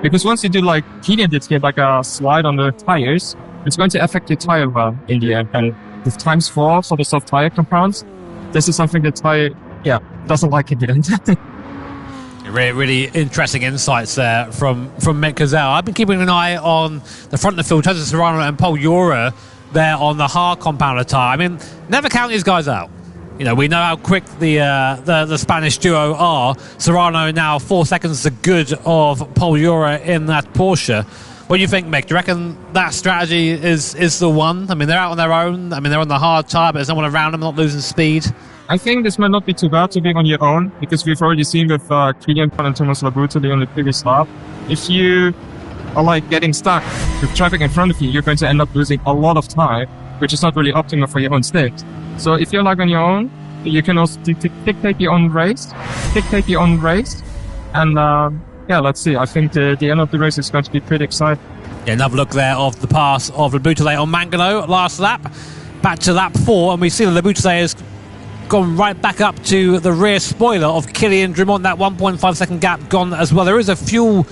Because once you do Kilian did here, a slide on the tires, it's going to affect your tire wear in the end. And with times 4 for the soft tire compounds, this is something that tire, doesn't like in the end. Really, really interesting insights there from Mick Gazelle. I've been keeping an eye on the front of the field in terms of Serrano and Paul Ura. there on the hard compounder tyre. I mean, never count these guys out. You know, we know how quick the Spanish duo are. Serrano now 4 seconds the good of Paul Ura in that Porsche. What do you think, Mick? Do you reckon that strategy is the one? I mean, they're out on their own. I mean, they're on the hard tyre, but there's no one around them, not losing speed. I think this might not be too bad to be on your own, because we've already seen with Kylian and Thomas Labrutali on the previous lap. If you are like getting stuck with traffic in front of you, you're going to end up losing a lot of time, which is not really optimal for your own state. So if you're like on your own, you can also dictate your own race, and yeah, let's see. I think the end of the race is going to be pretty exciting. Yeah, another look there of the pass of Labrutali on Mangano last lap. Back to lap 4, and we see that Labrutali has gone right back up to the rear spoiler of Kylian Drumont. That 1.5 second gap gone as well. There is a fuel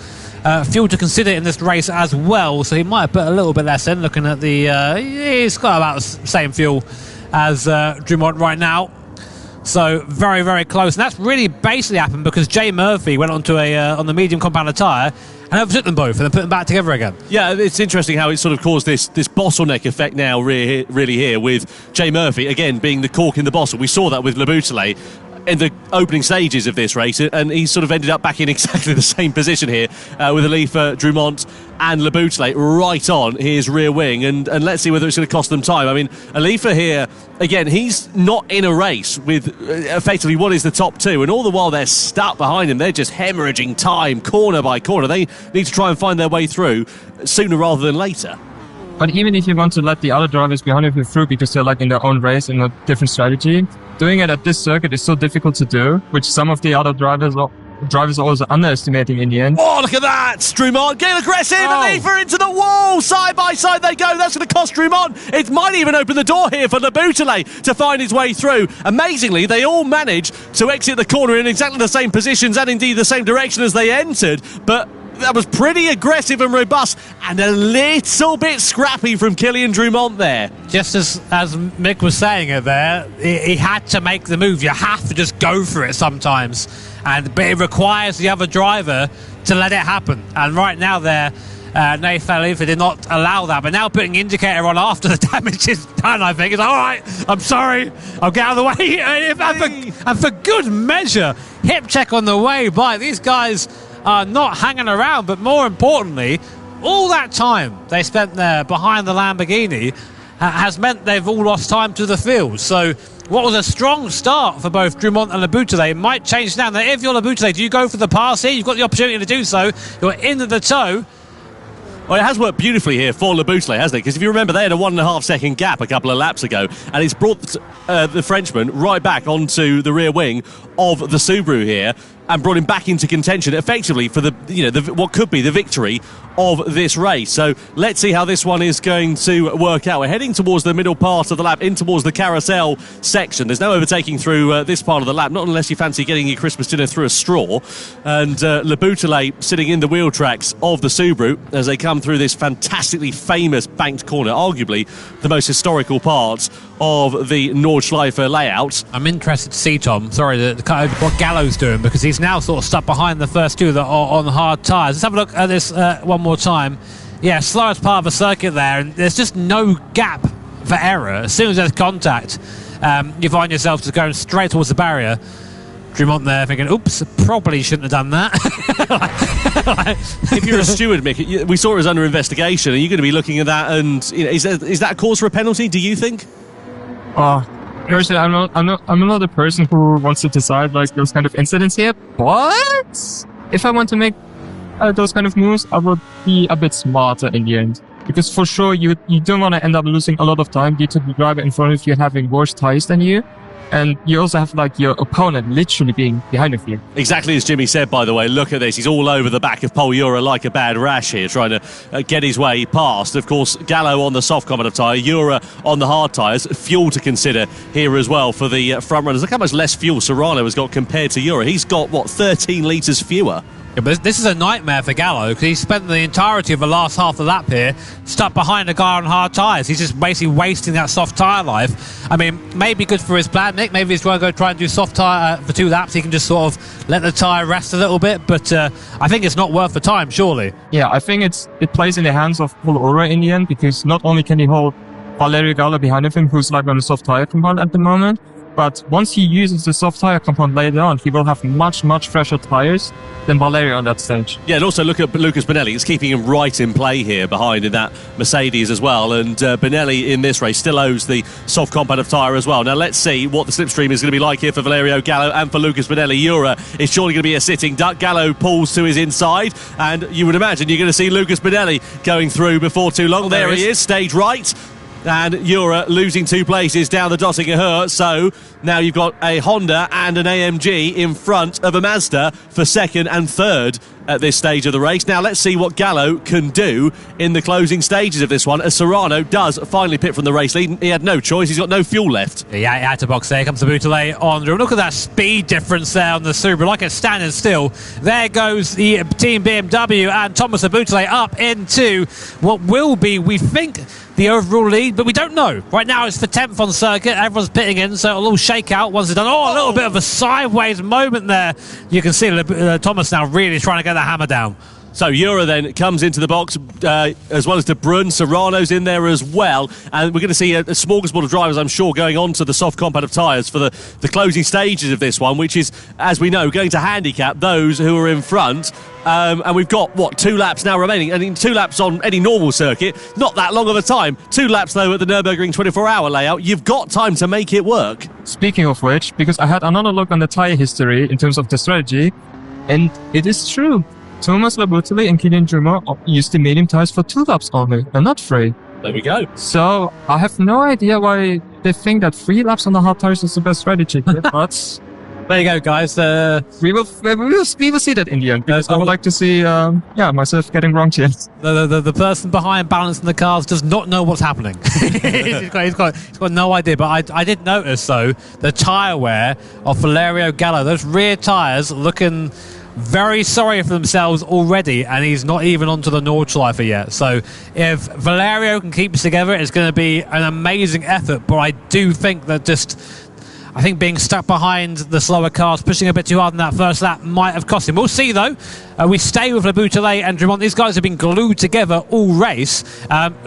to consider in this race as well, so he might put a little bit less in. Looking at the, he's got about the same fuel as Drumont right now. So very, very close. And that's really basically happened because Jay Murphy went onto on the medium compounder tyre and overtook them both and then put them back together again. Yeah, it's interesting how it sort of caused this bottleneck effect now really here with Jay Murphy, again, being the cork in the bottle. We saw that with Labrutali in the opening stages of this race, and he sort of ended up back in exactly the same position here with Alifa, Drumont and Labrutali right on his rear wing, and let's see whether it's going to cost them time. I mean, Alifa here, again, he's not in a race with effectively what is the top two, and all the while they're stuck behind him. They're just hemorrhaging time corner by corner. They need to try and find their way through sooner rather than later. But even if you want to let the other drivers behind you through because they're like in their own race in a different strategy, doing it at this circuit is so difficult to do, which some of the other drivers are also underestimating in the end. Oh, look at that! Drumont getting aggressive, and Alifa into the wall! Side by side they go. That's going to cost Drumont. It might even open the door here for Labrutali to find his way through. Amazingly, they all manage to exit the corner in exactly the same positions and indeed the same direction as they entered, but that was pretty aggressive and robust, and a little bit scrappy from Kylian Drumont there. Just as Mick was saying it there, he had to make the move. You have to just go for it sometimes, but it requires the other driver to let it happen. And right now there, Nath Alifa did not allow that, but now putting indicator on after the damage is done, I think. It's all right, I'm sorry, I'll get out of the way. And for good measure, hip check on the way by. These guys are not hanging around, but more importantly, all that time they spent there behind the Lamborghini has meant they've all lost time to the field. So what was a strong start for both Drumont and Labrutali, it might change now. Now, if you're Labrutali, do you go for the pass here? You've got the opportunity to do so. You're into the toe. Well, it has worked beautifully here for Labrutali, hasn't it? Because if you remember, they had a 1.5 second gap a couple of laps ago, and it's brought the Frenchman right back onto the rear wing of the Subaru here, and brought him back into contention effectively for the what could be the victory of this race. So let's see how this one is going to work out. We're heading towards the middle part of the lap, in towards the carousel section. There's no overtaking through this part of the lap, not unless you fancy getting your Christmas dinner through a straw. And Labrutali sitting in the wheel tracks of the Subaru as they come through this fantastically famous banked corner, arguably the most historical part of the Nordschleife layout. I'm interested to see, Tom, what Gallo's doing, because he's now sort of stuck behind the first two that are on hard tyres. Let's have a look at this one more time. Yeah, slowest part of the circuit there, and there's just no gap for error. As soon as there's contact, you find yourself just going straight towards the barrier. Drumont there thinking, oops, probably shouldn't have done that. If you're a steward, Mick, we saw it was under investigation. Are you going to be looking at that? And is that a cause for a penalty, do you think? Personally, I'm not the person who wants to decide like those kind of incidents here. But if I want to make those kind of moves, I would be a bit smarter in the end. Because for sure, you don't want to end up losing a lot of time due to the driver in front of you having worse tires than you. And you also have like your opponent literally being behind of you. Exactly as Jimmy said, by the way. Look at this. He's all over the back of Paul Ura like a bad rash here, trying to get his way past. Of course, Gallo on the soft compound tyre, Ura on the hard tyres. Fuel to consider here as well for the front runners. Look how much less fuel Serrano has got compared to Ura. He's got, 13 litres fewer. Yeah, but this is a nightmare for Gallo, because he spent the entirety of the last half of the lap here stuck behind a guy on hard tyres. He's just basically wasting that soft tyre life. I mean, maybe good for his plan, Nick. Maybe he's going to go try and do soft tyre for 2 laps. He can just sort of let the tyre rest a little bit, but I think it's not worth the time, surely. Yeah, I think it plays in the hands of Paul Ura in the end, because not only can he hold Valerio Gallo behind him, who's like on the soft tire compound at the moment. But once he uses the soft tire compound later on, he will have much, much fresher tires than Valerio on that stage. Yeah, and also look at Lucas Bonelli. It's keeping him right in play here behind in that Mercedes as well. And Bonelli in this race still owes the soft compound of tyre as well. Now let's see what the slipstream is going to be like here for Valerio Gallo and for Lucas Bonelli. Jura is surely going to be a sitting duck. Gallo pulls to his inside, and you would imagine you're going to see Lucas Bonelli going through before too long. There he is, stage right. And Jura losing 2 places down the Dottinger Her. So now you've got a Honda and an AMG in front of a Mazda for second and third at this stage of the race. Now let's see what Gallo can do in the closing stages of this one, as Serrano does finally pit from the race lead. He had no choice, he's got no fuel left. Yeah, he had to box there. Comes to Boutelet on. Look at that speed difference there on the Subaru, like it's standing still. There goes the Team BMW and Thomas Boutelet up into what will be, we think, the overall lead, but we don't know. Right now it's for 10th on circuit. Everyone's pitting in, so it'll all shake out once it's done. Oh, a little bit of a sideways moment there. You can see Thomas now really trying to get the hammer down. So Jura then comes into the box, as well as De Bruyne. Serrano's in there as well, and we're going to see a smorgasbord of drivers, I'm sure, going on to the soft compound of tyres for the closing stages of this one, which is, as we know, going to handicap those who are in front. And we've got, 2 laps now remaining. I mean, 2 laps on any normal circuit, not that long of a time. 2 laps, though, at the Nurburgring 24-hour layout. You've got time to make it work. Speaking of which, because I had another look on the tyre history in terms of the strategy, and it is true. Thomas Boutelet and Kylian Drumont used the medium tyres for 2 laps only, and not 3. There we go. So I have no idea why they think that 3 laps on the hard tyres is the best strategy. But there you go, guys. We will see that in the end. Because I would like to see myself getting wrong here. The person behind balancing the cars does not know what's happening. he's got no idea. But I did notice, though, the tyre wear of Valerio Gallo. Those rear tyres looking very sorry for themselves already, and he's not even onto the Nordschleife yet. So if Valerio can keep this together, it's going to be an amazing effort. But I do think that I think being stuck behind the slower cars, pushing a bit too hard in that first lap might have cost him. We'll see, though. We stay with Boutelet and Drumont. These guys have been glued together all race.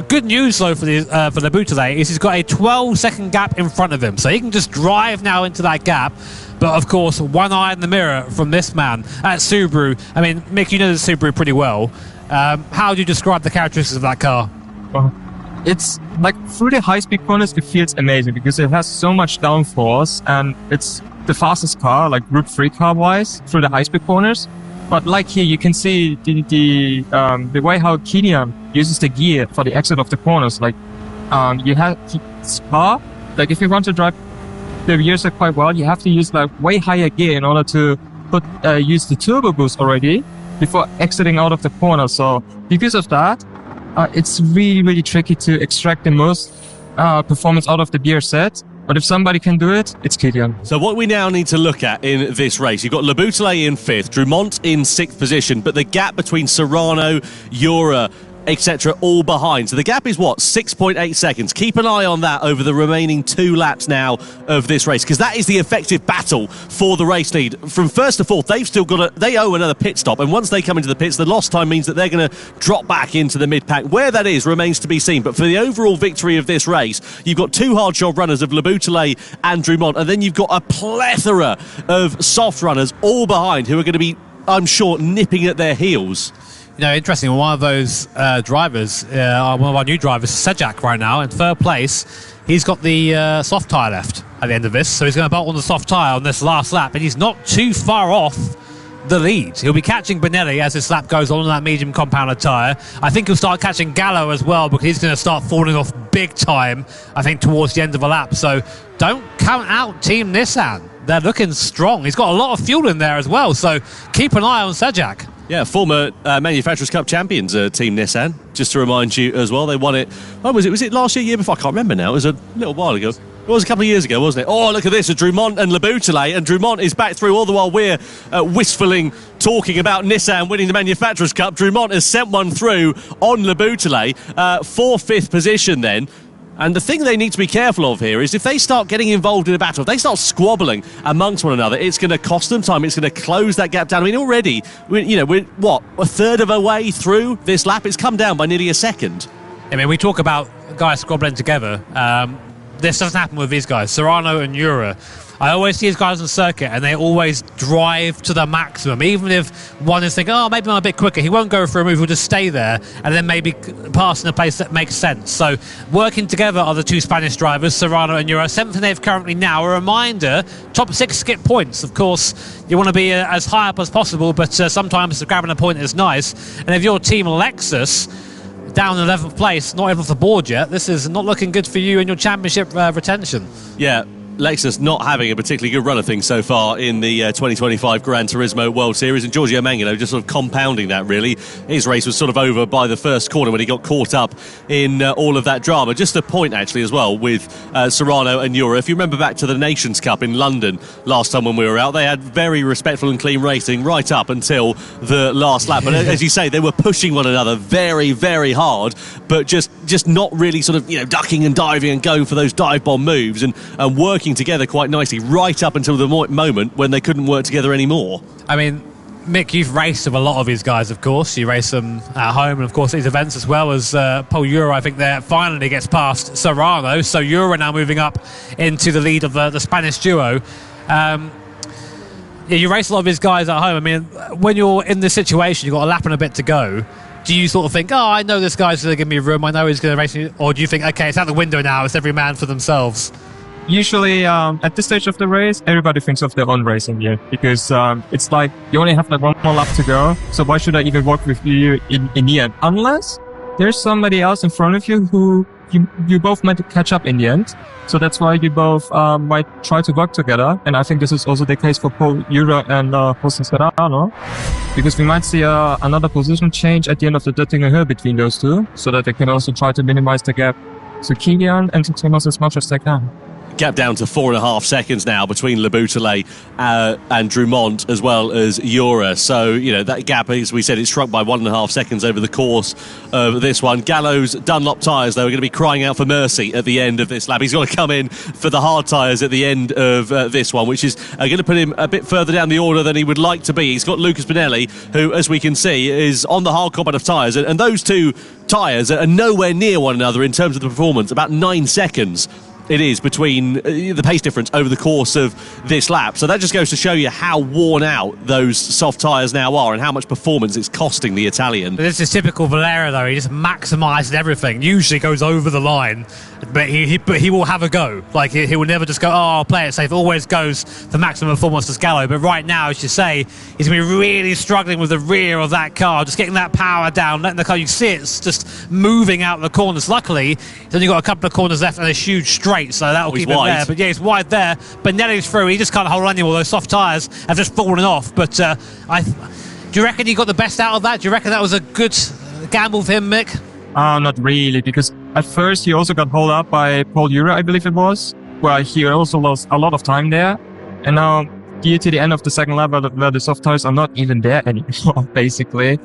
Good news, though, for Boutelet is he's got a 12-second gap in front of him. So he can just drive now into that gap. But, of course, one eye in the mirror from this man at Subaru. I mean, Mick, you know the Subaru pretty well. How do you describe the characteristics of that car? Well, it's like through the high-speed corners, it feels amazing because it has so much downforce, and it's the fastest car, like Group 3 car-wise, through the high-speed corners. But like here, you can see the way how Kylian uses the gear for the exit of the corners. Like, you have this car, like if you want to drive the rear side quite well, you have to use like way higher gear in order to use the turbo boost already before exiting out of the corner. So because of that, it's really, really tricky to extract the most performance out of the gear set. But if somebody can do it, it's Kylian. So what we now need to look at in this race, you've got Le Boutelet in 5th, Drumont in 6th position, but the gap between Serrano, Jura, etc., all behind. So the gap is 6.8 seconds. Keep an eye on that over the remaining 2 laps now of this race, because that is the effective battle for the race lead. From 1st to 4th, they owe another pit stop, and once they come into the pits, the lost time means that they're going to drop back into the mid-pack. Where that is remains to be seen, but for the overall victory of this race, you've got 2 hard job runners of Le Boutelet and Drumont, and then you've got a plethora of soft runners all behind who are going to be, I'm sure, nipping at their heels. You know, interesting. One of those drivers, one of our new drivers, Sejak, right now in 3rd place. He's got the soft tyre left at the end of this, so he's going to bolt on the soft tyre on this last lap, and he's not too far off the lead. He'll be catching Bonelli as this lap goes on that medium compounded tyre. I think he'll start catching Gallo as well, because he's going to start falling off big time, I think, towards the end of the lap. So don't count out Team Nissan. They're looking strong. He's got a lot of fuel in there as well, so keep an eye on Sejak. Yeah, former Manufacturers' Cup champions, Team Nissan, just to remind you as well. They won it, when was it? Was it last year before? I can't remember now. It was a little while ago. It was a couple of years ago, wasn't it? Oh, look at this, Drumont and Le Boutelet, and Drumont is back through all the while we're wistfully talking about Nissan winning the Manufacturers' Cup. Drumont has sent one through on Le Boutelet, 4th position then. And the thing they need to be careful of here is if they start getting involved in a battle, if they start squabbling amongst one another, it's going to cost them time. It's going to close that gap down. I mean, already, we're a third of a way through this lap. It's come down by nearly a second. I mean, we talk about guys squabbling together. This doesn't happen with these guys, Serrano and Ura. I always see these guys on the circuit and they always drive to the maximum. Even if one is thinking, oh, maybe I'm a bit quicker, he won't go for a move, he'll just stay there and then maybe pass in a place that makes sense. So working together are the two Spanish drivers, Serrano and Ura. 7th and 8th currently now. A reminder, top 6 skip points. Of course, you want to be as high up as possible, but sometimes grabbing a point is nice. And if you're Team Lexus, down in 11th place, not even off the board yet, this is not looking good for you in your championship retention. Yeah. Lexus not having a particularly good run of things so far in the 2025 Gran Turismo World Series, and Giorgio Mangano just sort of compounding that, really. His race was sort of over by the first corner when he got caught up in all of that drama. Just a point, actually, as well, with Serrano and Ura. If you remember back to the Nations Cup in London last time when we were out, they had very respectful and clean racing right up until the last lap. But as you say, they were pushing one another very, very hard, but just not really sort of, ducking and diving and going for those dive bomb moves and working together quite nicely right up until the moment when they couldn't work together anymore. I mean, Mick, you've raced with a lot of these guys, of course. You race them at home and, of course, these events as well as Paul Ura, I think, there finally gets past Serrano. So Ura now moving up into the lead of the Spanish duo. You race a lot of these guys at home. I mean, when you're in this situation, you've got a lap and a bit to go. Do you sort of think, oh, I know this guy's going to give me room, I know he's going to race me, or do you think, okay, it's out the window now, it's every man for themselves? Usually, at this stage of the race, everybody thinks of their own racing gear because it's like you only have like one more lap to go. So why should I even work with you in the end? Unless there's somebody else in front of you who you both might catch up in the end. So that's why you both might try to work together. And I think this is also the case for Paul Ura and Jose Serrano, because we might see another position change at the end of the Döttinger Hill between those two, so that they can also try to minimize the gap to Kilian and to Thomas as much as they can. Gap down to 4.5 seconds now between Le Boutelet and Drumont, as well as Ura. So, that gap, as we said, it's shrunk by 1.5 seconds over the course of this one. Gallo's Dunlop tyres, though, are going to be crying out for mercy at the end of this lap. He's got to come in for the hard tyres at the end of this one, which is going to put him a bit further down the order than he would like to be. He's got Lucas Pinelli, who, as we can see, is on the hard combat of tyres. And those two tyres are nowhere near one another in terms of the performance. About 9 seconds it is between the pace difference over the course of this lap. So that just goes to show you how worn out those soft tyres now are and how much performance it's costing the Italian. This is typical Valera, though. He just maximises everything. Usually goes over the line, but he will have a go. Like, he will never just go, oh, I'll play it safe. Always goes for maximum performance as Gallo. But right now, as you say, he's going to be really struggling with the rear of that car, just getting that power down, letting the car, you see it's just moving out the corners. Luckily, he's only got a couple of corners left and a huge straight, so that'll keep him there. But yeah, he's wide there. Benelli's through. He just can't hold on anymore. Those soft tyres have just fallen off. But do you reckon he got the best out of that? Do you reckon that was a good gamble for him, Mick? Not really, because at first he also got hauled up by Paul Ura, I believe it was, where he also lost a lot of time there. And now, due to the end of the second lap, where the soft tyres are not even there anymore, basically,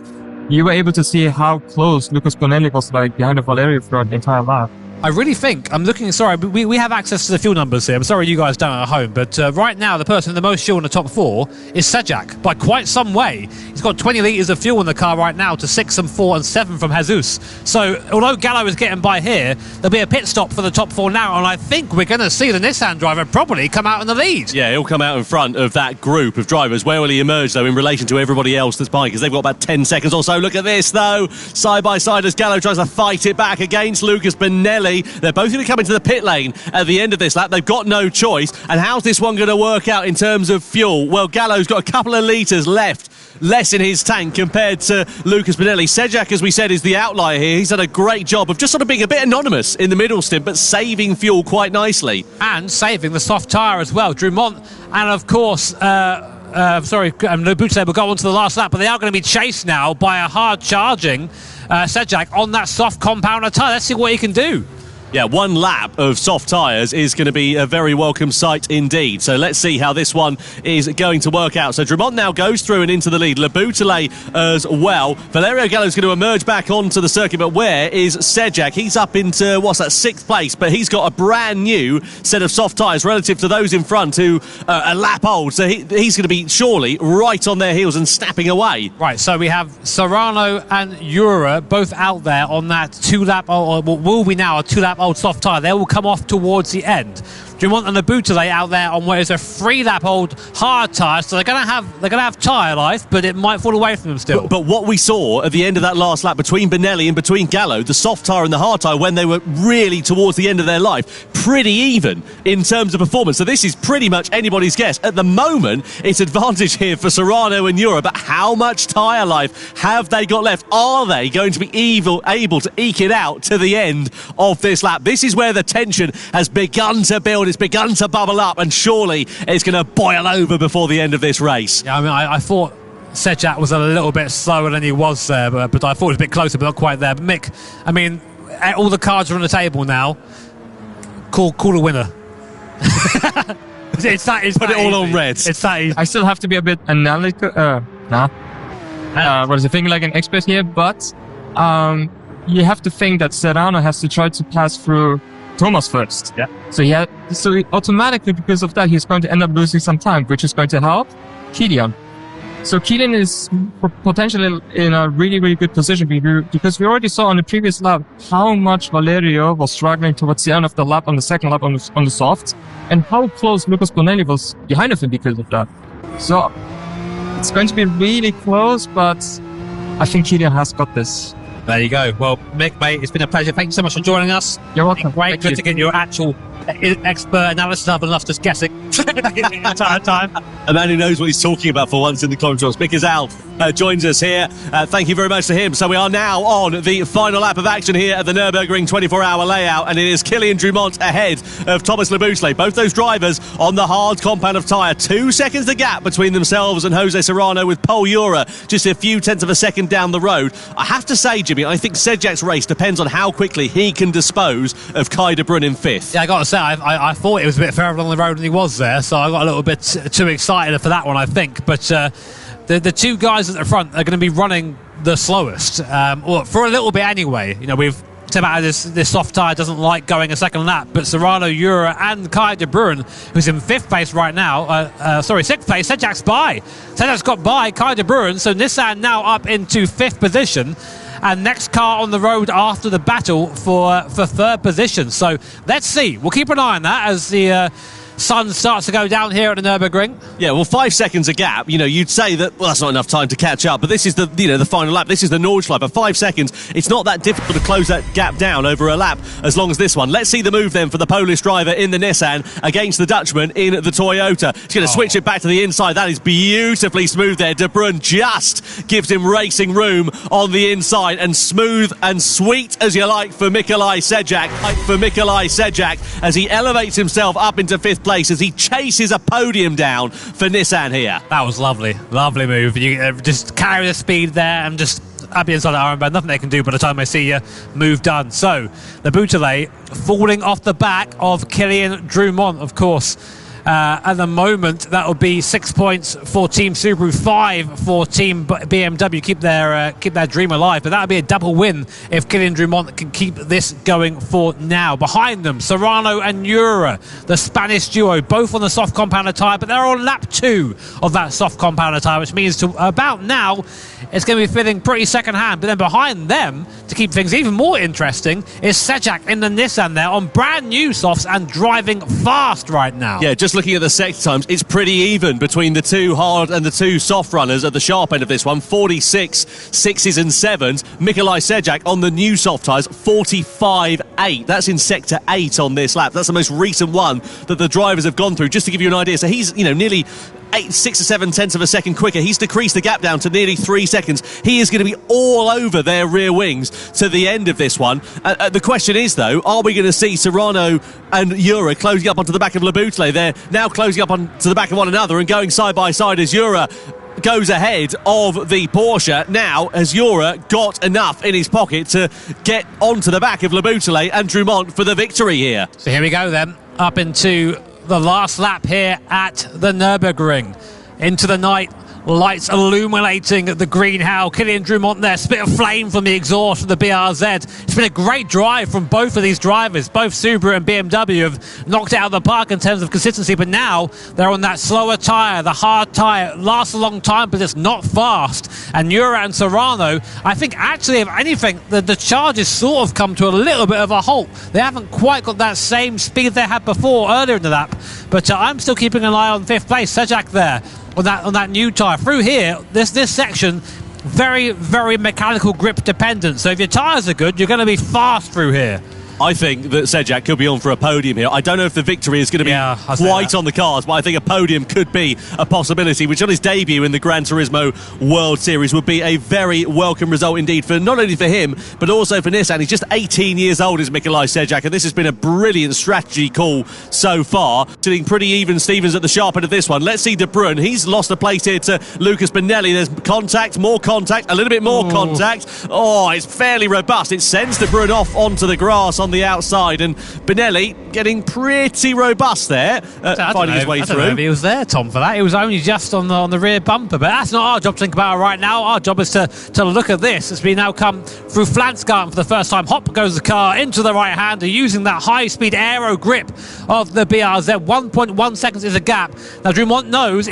you were able to see how close Lucas Bonelli was behind the Valerio throughout the entire lap. I really think, I'm looking, sorry, we have access to the fuel numbers here. I'm sorry you guys don't at home, but right now the person with the most fuel in the top 4 is Sejak by quite some way. He's got 20 litres of fuel in the car right now to 6 and 4 and 7 from Jesus. So although Gallo is getting by here, there'll be a pit stop for the top 4 now, and I think we're going to see the Nissan driver probably come out in the lead. Yeah, he'll come out in front of that group of drivers. Where will he emerge, though, in relation to everybody else that's behind? Because they've got about 10 seconds or so. Look at this, though. Side by side as Gallo tries to fight it back against Lucas Benelli. They're both going to come into the pit lane at the end of this lap. They've got no choice. And how's this one going to work out in terms of fuel? Well, Gallo's got a couple of litres left, less in his tank compared to Lucas Benelli. Sejak, as we said, is the outlier here. He's done a great job of just sort of being a bit anonymous in the middle stint, but saving fuel quite nicely. And saving the soft tyre as well. Drumont and, of course, Le Boutelet will go on to the last lap, but they are going to be chased now by a hard-charging Sejak on that soft compounder tyre. Let's see what he can do. Yeah, one lap of soft tyres is going to be a very welcome sight indeed. So let's see how this one is going to work out. So Drummond now goes through and into the lead. Le Boutelet as well. Valerio Gallo's going to emerge back onto the circuit, but where is Sejak? He's up into, what's that, 6th place, but he's got a brand new set of soft tyres relative to those in front who are a lap old. So he's going to be surely right on their heels and snapping away. Right, so we have Serrano and Ura both out there on that 2-lap, or what will be now a 2-lap old soft tyre. They will come off towards the end. Dumont and the Boutelet out there on what is a 3-lap old hard tyre, so they're going to have tyre life, but it might fall away from them still. But what we saw at the end of that last lap between Benelli and between Gallo, the soft tyre and the hard tyre, when they were really towards the end of their life, pretty even in terms of performance. So this is pretty much anybody's guess. At the moment, it's advantage here for Serrano and Ura, but how much tyre life have they got left? Are they going to be able to eke it out to the end of this lap? This is where the tension has begun to build. It's begun to bubble up, and surely it's going to boil over before the end of this race. Yeah, I mean, I thought Sejak was a little bit slower than he was there, but I thought it was a bit closer, but not quite there. But Mick, I mean, all the cards are on the table now. Call a winner. Put it all on red. It's that easy. I still have to be a bit analytical. What is the thing, like an expert here? But you have to think that Serrano has to try to pass through Thomas first. Yeah. So automatically, because of that, he's going to end up losing some time, which is going to help Kilian. So Kilian is potentially in a really, really good position because we already saw on the previous lap how much Valerio was struggling towards the end of the lap on the second lap on the softs, and how close Lucas Bonelli was behind of him because of that. So it's going to be really close, but I think Kilian has got this. There you go. Well, Mick, mate, it's been a pleasure. Thank you so much for joining us. You're welcome. Great. Good to get your actual expert analysis other than us just guessing the entire time. A man who knows what he's talking about for once in the commentaries. Mick Izal joins us here. Thank you very much to him. So we are now on the final lap of action here at the Nurburgring 24-hour layout, and it is Kilian Drummond ahead of Thomas Le Boutelet. Both those drivers on the hard compound of tyre. 2 seconds the gap between themselves and Jose Serrano, with Pol Ura just a few tenths of a second down the road. I have to say, Jimmy, I think Sejak's race depends on how quickly he can dispose of Kai de Bruyne in 5th. Yeah, I got to say, I thought it was a bit further along the road than he was there, so I got a little bit too excited for that one, I think. But the two guys at the front are going to be running the slowest, well, for a little bit anyway. You know, we've said about this soft tyre doesn't like going a second lap, but Serrano, Ura and Kai de Bruyne, who's in 5th place right now, 6th place, Sejak's by. Sejak's got by Kai de Bruyne, so Nissan now up into 5th position. And next car on the road after the battle for 3rd position. So let's see. We'll keep an eye on that as the sun starts to go down here at the Nurburgring. Yeah, well, 5 seconds a gap. You know, you'd say that, well, that's not enough time to catch up. But this is the final lap. This is the Nordschleife. But 5 seconds, it's not that difficult to close that gap down over a lap as long as this one. Let's see the move then for the Polish driver in the Nissan against the Dutchman in the Toyota. He's going to switch it back to the inside. That is beautifully smooth there. De Bruyne just gives him racing room on the inside, and smooth and sweet as you like for Mikolaj Sejak as he elevates himself up into 5th place as he chases a podium down for Nissan here. That was lovely move. You just carry the speed there and just up the inside of Armband. Nothing they can do by the time I see you. Move done. So the Boutelet falling off the back of Kilian Drummond, of course. At the moment, that will be 6 points for Team Subaru, 5 for Team BMW. Keep their dream alive, but that would be a double win if Kilian Drummond can keep this going for now. Behind them, Serrano and Ura, the Spanish duo, both on the soft compounder tyre, but they're on lap 2 of that soft compounder tyre, which means to about now it's going to be feeling pretty second hand. But then behind them, to keep things even more interesting, is Sejak in the Nissan there on brand new softs and driving fast right now. Yeah, just looking at the sector times, it's pretty even between the 2 hard and the 2 soft runners at the sharp end of this one. 46 6s and 7s. Mikolaj Sejak on the new soft tyres, 45.8. That's in sector 8 on this lap. That's the most recent one that the drivers have gone through, just to give you an idea. So he's, nearly 6 or 7 tenths of a second quicker. He's decreased the gap down to nearly 3 seconds. He is going to be all over their rear wings to the end of this one. The question is, though, are we going to see Serrano and Ura closing up onto the back of Le Boutelet? They're now closing up onto the back of one another and going side by side as Ura goes ahead of the Porsche. Now, has Jura got enough in his pocket to get onto the back of Le Bouteille and Drumont for the victory here? So here we go then, up into the last lap here at the Nurburgring. Into the night, lights illuminating the greenhouse. Kylian Drumont there, spit of flame from the exhaust of the BRZ. It's been a great drive from both of these drivers. Both Subaru and BMW have knocked it out of the park in terms of consistency, but now they're on that slower tyre, the hard tyre. It lasts a long time, but it's not fast. And Jura and Serrano, I think actually, if anything, the charge has sort of come to a little bit of a halt. They haven't quite got that same speed they had before earlier in the lap, but I'm still keeping an eye on 5th place. Sejak there on that new tyre. Through here, this section, very, very mechanical grip dependent. So if your tyres are good, you're going to be fast through here. I think that Sejak could be on for a podium here. I don't know if the victory is going to be quite on the cards, but I think a podium could be a possibility, which on his debut in the Gran Turismo World Series would be a very welcome result indeed, for not only for him, but also for Nissan. He's just 18 years old, is Nikolai Sejak, and this has been a brilliant strategy call so far. Sitting pretty even Stevens at the sharp end of this one. Let's see De Bruyn. He's lost a place here to Lucas Benelli. There's contact, more contact, a little bit more contact. Oh, it's fairly robust. It sends De Bruyn off onto the grass on the outside, and Benelli getting pretty robust there, finding his way through. I don't know if he was there, Tom, for that. He was only just on the rear bumper, but that's not our job to think about right now. Our job is to look at this as we now come through Flansgarten for the first time. Hop goes the car into the right-hander using that high-speed aero grip of the BRZ. 1.1 seconds is a gap. Now Drumont knows...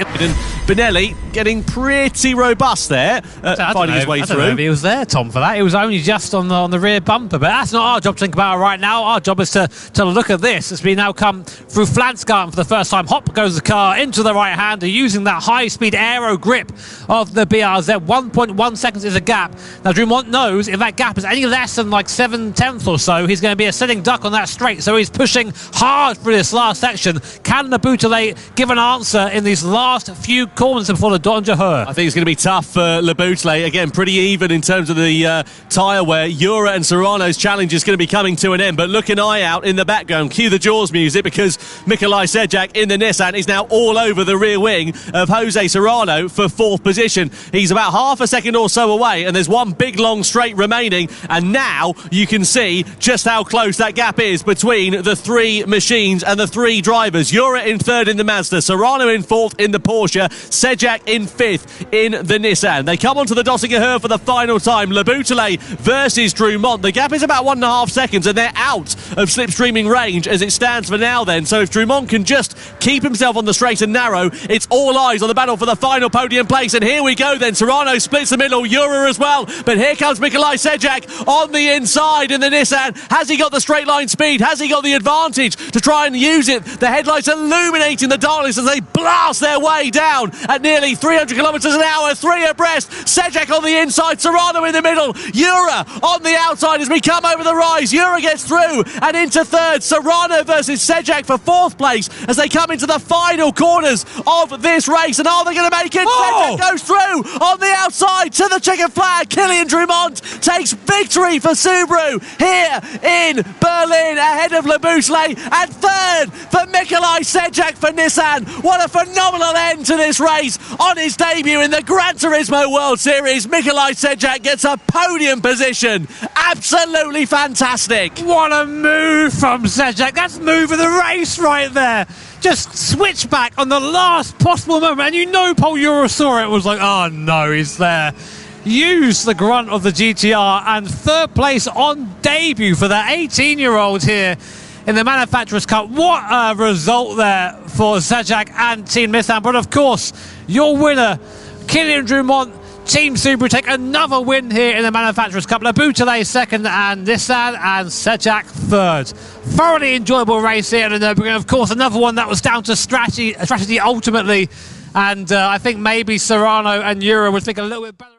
Benelli getting pretty robust there, finding his way through. I don't know if he was there, Tom, for that. He was only just on the rear bumper, but that's not our job to think about right now. Our job is to look at this as we now come through Flansgarten for the first time. Hop goes the car into the right-hander using that high-speed aero grip of the BRZ. 1.1 seconds is a gap. Now Drumont knows if that gap is any less than like 7/10 or so, he's going to be a sitting duck on that straight, so he's pushing hard through this last section. Can Le Bouteille give an answer in these last few corners before the Donja Her? I think it's going to be tough for Le Bouteille. Again, pretty even in terms of the tyre wear. Jura and Serrano's challenge is going to be coming to an end, but look an eye out in the background. Cue the Jaws music, because Nikolai Sejak in the Nissan is now all over the rear wing of Jose Serrano for 4th position. He's about half a second or so away, and there's one big long straight remaining, and now you can see just how close that gap is between the 3 machines and the 3 drivers. Jura in 3rd in the Mazda, Serrano in 4th in the Porsche, Sejak in 5th in the Nissan. They come onto the Dossinger Her for the final time. Le Bouteille versus Drumont. The gap is about 1.5 seconds, and they're out of slipstreaming range as it stands for now then. So if Drumont can just keep himself on the straight and narrow, it's all eyes on the battle for the final podium place. And here we go then. Serrano splits the middle, Jura as well. But here comes Nikolai Sejak on the inside in the Nissan. Has he got the straight line speed? Has he got the advantage to try and use it? The headlights illuminating the darkness as they blast their way down at nearly 300 kilometres an hour, 3 abreast. Sejak on the inside, Serrano in the middle, Jura on the outside as we come over the rise. Jura gets through and into 3rd. Serrano versus Sejak for 4th place as they come into the final corners of this race. And are they going to make it? Sejak goes through on the outside to the checkered flag. Kylian Drumont takes victory for Subaru here in Berlin ahead of Le Bouteille, and 3rd for Nikolai Sejak for Nissan. What a phenomenal end to this race. On his debut in the Gran Turismo World Series, Nikolai Sejak gets a podium position. Absolutely fantastic. What a move from Sejak. That's move of the race right there. Just switch back on the last possible moment, and you know Paul Jura saw it, was like, oh no, he's there. Use the grunt of the GTR, and 3rd place on debut for the 18-year-old here in the Manufacturers' Cup. What a result there for Sejak and Team Nissan. But of course, your winner, Kylian Drumont, Team Subaru, take another win here in the Manufacturers' Cup. Le Bouteille 2nd and Nissan, and Sejak 3rd. Thoroughly enjoyable race here at the Nurburgring. Of course, another one that was down to strategy ultimately, and I think maybe Serrano and Jura would think a little bit better.